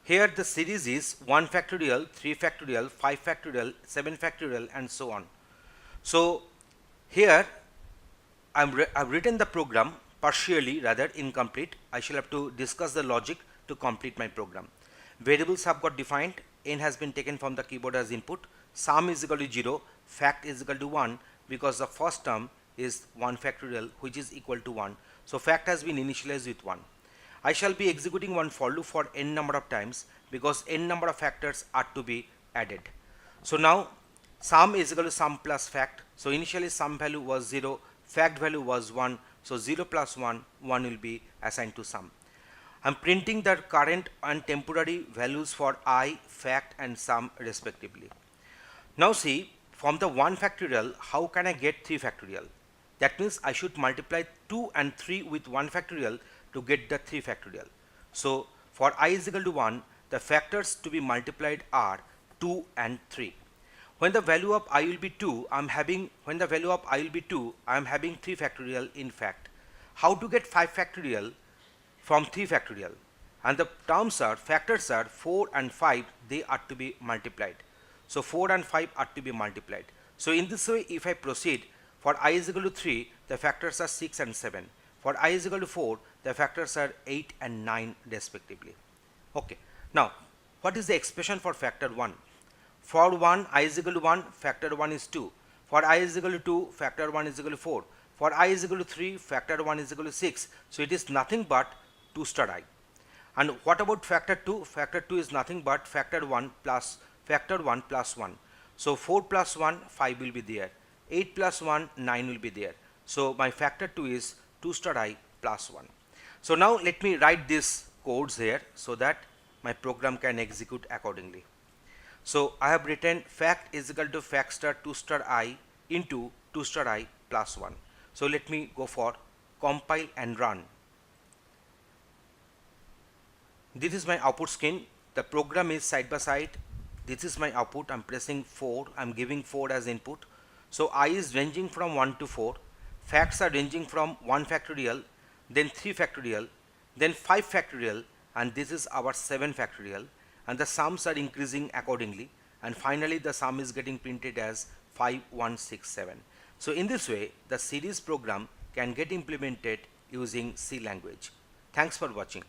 Here the series is 1 factorial, 3 factorial, 5 factorial, 7 factorial and so on. So here I've written the program partially, rather incomplete. I shall have to discuss the logic to complete my program. Variables have got defined, n has been taken from the keyboard as input, sum is equal to 0, fact is equal to 1 because the first term is 1 factorial which is equal to 1. So fact has been initialized with 1. I shall be executing one for loop for n number of times because n number of factors are to be added. So now sum is equal to sum plus fact. So initially sum value was 0, fact value was 1. So 0 plus 1, 1 will be assigned to sum. I'm printing the current and temporary values for I, fact and sum respectively. Now see, from the 1 factorial, how can I get 3 factorial? That means I should multiply 2 and 3 with 1 factorial to get the 3 factorial. So for I is equal to 1, the factors to be multiplied are 2 and 3. When the value of I will be 2, I am having 3 factorial in fact. How to get 5 factorial from 3 factorial? And the factors are 4 and 5, they are to be multiplied. So 4 and 5 are to be multiplied. So in this way, if I proceed, for I is equal to 3, the factors are 6 and 7. For I is equal to 4, the factors are 8 and 9 respectively. Okay. Now, what is the expression for factor 1? For 1, I is equal to 1, factor 1 is 2. For I is equal to 2, factor 1 is equal to 4. For I is equal to 3, factor 1 is equal to 6. So it is nothing but 2 star I. And what about factor 2? Factor 2 is nothing but factor 1 plus 1. So 4 plus 1, 5 will be there. 8 plus 1, 9 will be there. So my factor 2 is 2 star I plus 1. So now let me write these codes here so that my program can execute accordingly. So I have written fact is equal to fact star 2 star I into 2 star I plus 1. So let me go for compile and run. This is my output screen. The program is side by side. This is my output. I'm pressing 4. I'm giving 4 as input. So I is ranging from 1 to 4. Facts are ranging from 1 factorial, then 3 factorial, then 5 factorial, and this is our 7 factorial. And the sums are increasing accordingly. And finally, the sum is getting printed as 5167. So in this way, the series program can get implemented using C language. Thanks for watching.